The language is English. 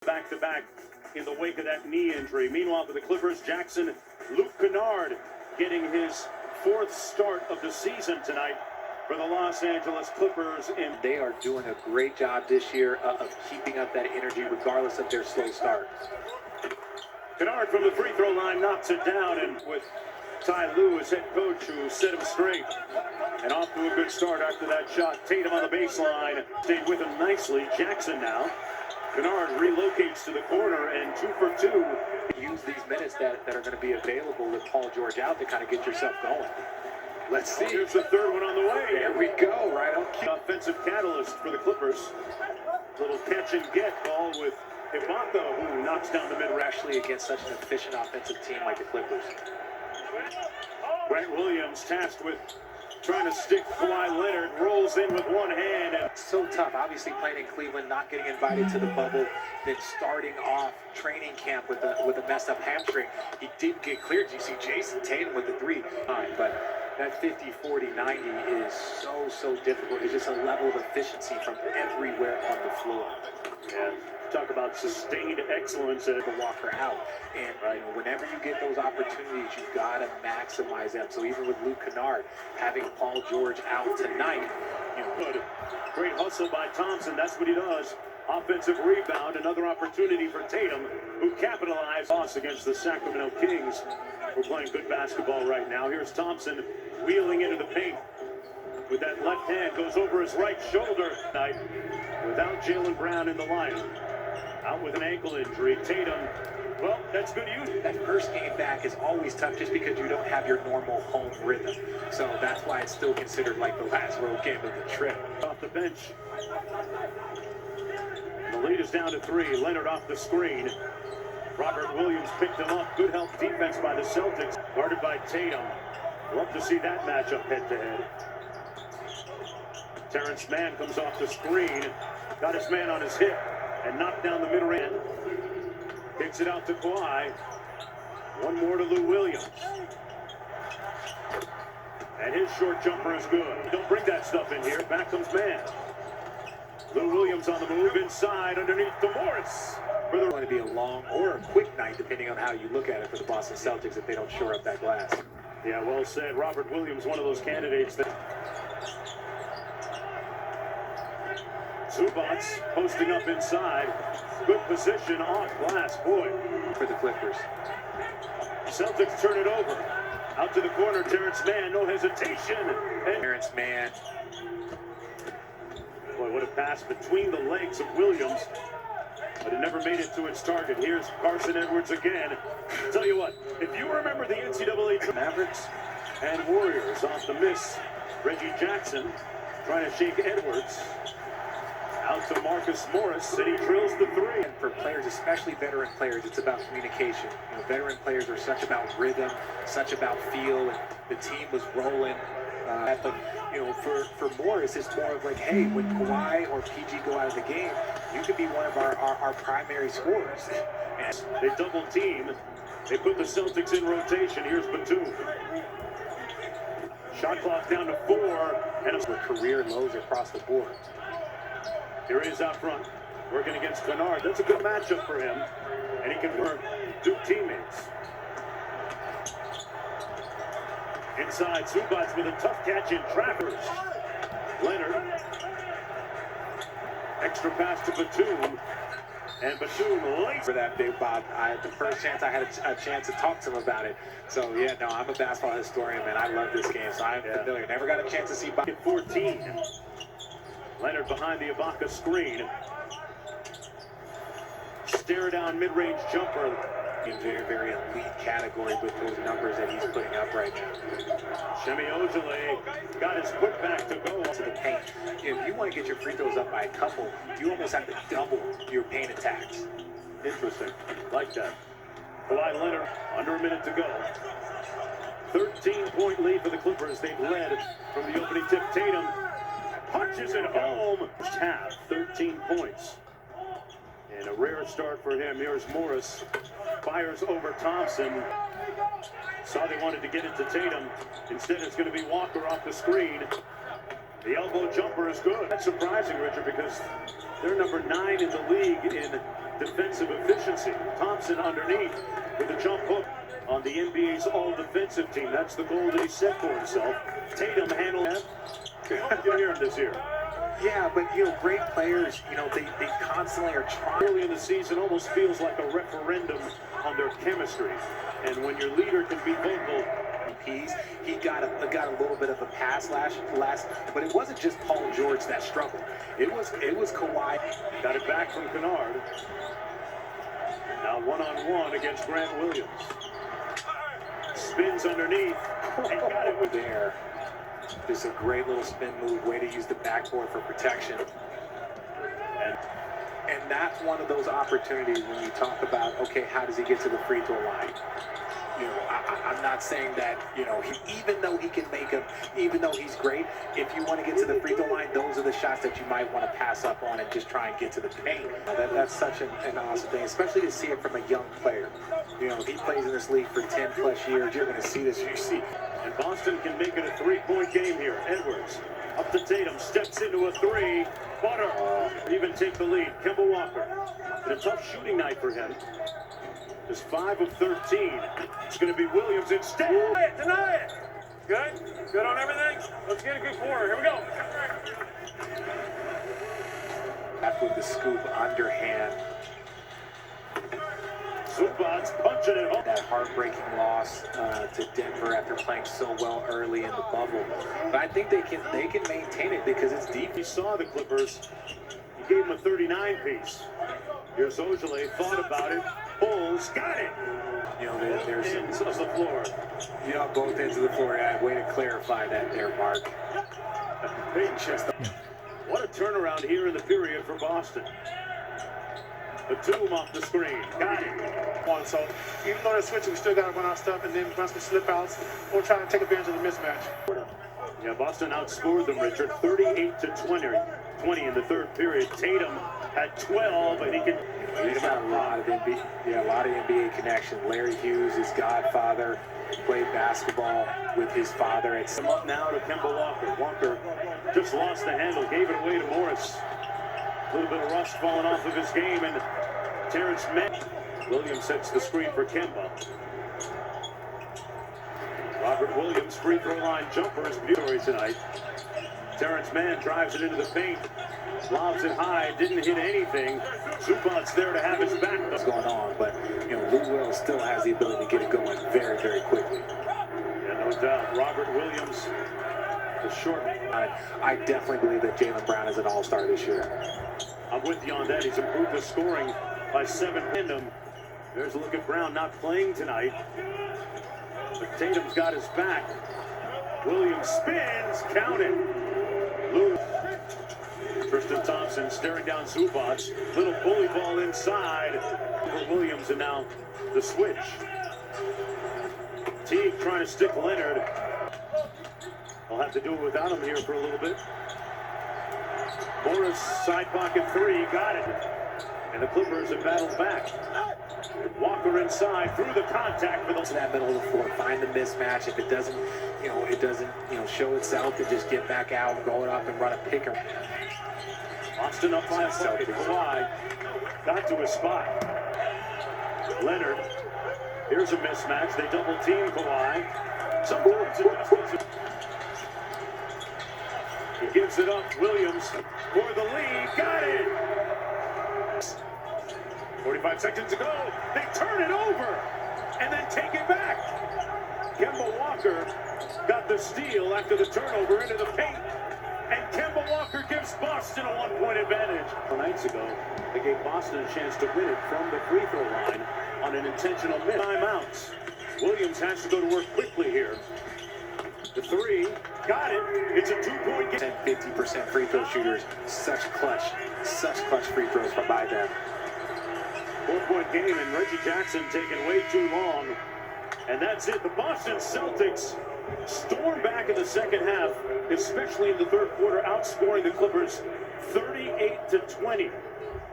Back-to-back in the wake of that knee injury. Meanwhile, for the Clippers, Jackson, Luke Kennard getting his fourth start of the season tonight for the Los Angeles Clippers. And they are doing a great job this year of keeping up that energy regardless of their slow start. Kennard from the free throw line knocks it down, and with Ty Lue as head coach who set him straight. And off to a good start after that shot. Tatum on the baseline. Stayed with him nicely. Jackson now. Kennard relocates to the corner, and 2 for 2. Use these minutes that are going to be available with Paul George out to kind of get yourself going. Let's see. Here's the third one on the way. There we go, right on cue. Offensive catalyst for the Clippers. Little catch and get ball with Ibaka, who knocks down the mid-range. Actually against such an efficient offensive team like the Clippers. Grant Williams tasked with trying to stick Kawhi Leonard, rolls in with one hand. And so tough, obviously playing in Cleveland, not getting invited to the bubble, then starting off training camp with a messed up hamstring. He didn't get cleared. You see Jayson Tatum with the 3. But that 50, 40, 90 is so difficult. It's just a level of efficiency from everywhere on the floor. Yeah. Talk about sustained excellence at the Walker out. And you know, whenever you get those opportunities, you've got to maximize them. So even with Luke Kennard having Paul George out tonight, you know, good. Great hustle by Thompson. That's what he does. Offensive rebound. Another opportunity for Tatum, who capitalized loss against the Sacramento Kings. We're playing good basketball right now. Here's Thompson wheeling into the paint. With that left hand, goes over his right shoulder tonight without Jaylen Brown in the lineup. Out with an ankle injury. Tatum, well, that's good use. That first game back is always tough just because you don't have your normal home rhythm. So that's why it's still considered like the last road game of the trip. Off the bench. The lead is down to 3. Leonard off the screen. Robert Williams picked him up. Good help defense by the Celtics. Guarded by Tatum. Love to see that matchup head-to-head. Terrence Mann comes off the screen. Got his man on his hip and knocked down the mid-range. Kicks it out to Kawhi. One more to Lou Williams. And his short jumper is good. Don't bring that stuff in here. Back comes Mann. Lou Williams on the move inside underneath to Morris. It's going to be a long or a quick night, depending on how you look at it for the Boston Celtics if they don't shore up that glass. Yeah, well said. Robert Williams, one of those candidates that... Zubac posting up inside. Good position off glass. Boy. For the Clippers. Celtics turn it over. Out to the corner. Terrence Mann. No hesitation. And Terrence Mann. Boy, what a pass between the legs of Williams. But it never made it to its target. Here's Carson Edwards again. Tell you what, if you remember the NCAA Mavericks and Warriors off the miss, Reggie Jackson trying to shake Edwards. Out to Marcus Morris, and he drills the 3. And for players, especially veteran players, it's about communication. You know, veteran players are such about rhythm, such about feel, and the team was rolling. But you know, for Morris, it's more of like, hey, when Kawhi or PG go out of the game, you could be one of our primary scorers. And they double team. They put the Celtics in rotation. Here's Batum. Shot clock down to 4, and a career lows across the board. Here he is out front, working against Kennard. That's a good matchup for him, and he can work Duke teammates. Inside, Zubac with a tough catch in traffic. Leonard. Extra pass to Batum. And Batum late. For that big Bob, the first chance I had a chance to talk to him about it. So yeah, no, I'm a basketball historian, man. I love this game, so I'm familiar. Never got a chance to see Bob. 14. Leonard behind the Ibaka screen. Stare down mid-range jumper. In very elite category with those numbers that he's putting up right now. Semi Ojeleye got his putback to go to the paint. If you want to get your free throws up by a couple, you almost have to double your paint attacks. Interesting. Like that. Kawhi Leonard, under a minute to go. 13-point lead for the Clippers. They've led from the opening tip. Tatum punches it home. Half, 13 points. And a rare start for him. Here's Morris. Fires over Thompson. Saw they wanted to get it to Tatum. Instead, it's going to be Walker off the screen. The elbow jumper is good. That's surprising, Richard, because they're number 9 in the league in defensive efficiency. Thompson underneath with a jump hook on the NBA's all-defensive team. That's the goal that he set for himself. Tatum handled that. You hear him this year. Yeah, but great players, they constantly are trying. Early in the season almost feels like a referendum on their chemistry. And when your leader can be vocal, he got a little bit of a pass last, but it wasn't just Paul George that struggled. It was Kawhi. Got it back from Kennard. Now one-on-one against Grant Williams. Spins underneath and got it with there. Just a great little spin move, way to use the backboard for protection. And that's one of those opportunities when you talk about, okay, how does he get to the free throw line? I'm not saying that, even though he can make them, even though he's great, if you want to get to the free throw line, those are the shots that you might want to pass up on and just try and get to the paint. That's such an awesome thing, especially to see it from a young player. If he plays in this league for 10 plus years, you're going to see this. You see. And Boston can make it a three-point game here. Edwards up to Tatum, steps into a three. Butter even take the lead. Kemba Walker. And a tough shooting night for him. Just 5 of 13. It's going to be Williams instead. Deny it. Good? Good on everything? Let's get a good quarter. Here we go. Back with the scoop underhand. Zubac's punching it home. That heartbreaking loss to Denver after playing so well early in the bubble. But I think they can maintain it because it's deep. He saw the Clippers. He gave him a 39 piece. Here's Ojale, thought about it. Bulls got it. There's ends of the floor. Both ends of the floor. Yeah, way to clarify that there, Mark. Big chest. What a turnaround here in the period for Boston. Tatum off the screen. Got it. So even though they're switching, we still got to run our stuff and then run some slip outs or try to take advantage of the mismatch. Yeah, Boston outscored them, Richard, 38-20 in the third period. Tatum had 12, and he's got a lot of NBA connection. Larry Hughes, his godfather, played basketball with his father. It's up now to Kemba Walker. Walker just lost the handle, gave it away to Morris. A little bit of rust falling off of his game, and Terrence Mann. Williams sets the screen for Kemba. Robert Williams, free throw line jumper is beautiful tonight. Terrence Mann drives it into the paint, lobs it high, didn't hit anything. Zubac's there to have his back. What's going on, but Lou Will still has the ability to get it going very, very quickly. Yeah, no doubt. Robert Williams, the short. I definitely believe that Jaylen Brown is an all-star this year. I'm with you on that. He's improved his scoring by 7 random. There's a look at Brown not playing tonight. But Tatum's got his back. Williams spins, count it. Lou. Tristan Thompson staring down Zubac. Little bully ball inside for Williams, and now the switch. Teague trying to stick Leonard. They'll have to do it without him here for a little bit. Morris, side pocket three, got it. And the Clippers have battled back. Walker inside, through the contact for to that middle of the floor. Find the mismatch. If it doesn't, show itself, to just get back out, go it up and run a picker. Boston up by a bucket. Kawhi got to his spot. Leonard, here's a mismatch. They double team Kawhi. Sometimes it doesn't. He gives it up. Williams for the lead. Got it. 45 seconds to go. They turn it over and then take it back. Kemba Walker got the steal after the turnover into the paint. And Kemba Walker gives Boston a 1-point advantage. 4 nights ago, they gave Boston a chance to win it from the free throw line on an intentional miss. Timeouts. Williams has to go to work quickly here. The three, got it. It's a 2-point game. 50% free throw shooters. Such clutch free throws by them. 4-point game, and Reggie Jackson taking way too long. And that's it. The Boston Celtics storm back in the second half, especially in the third quarter, outscoring the Clippers 38-20.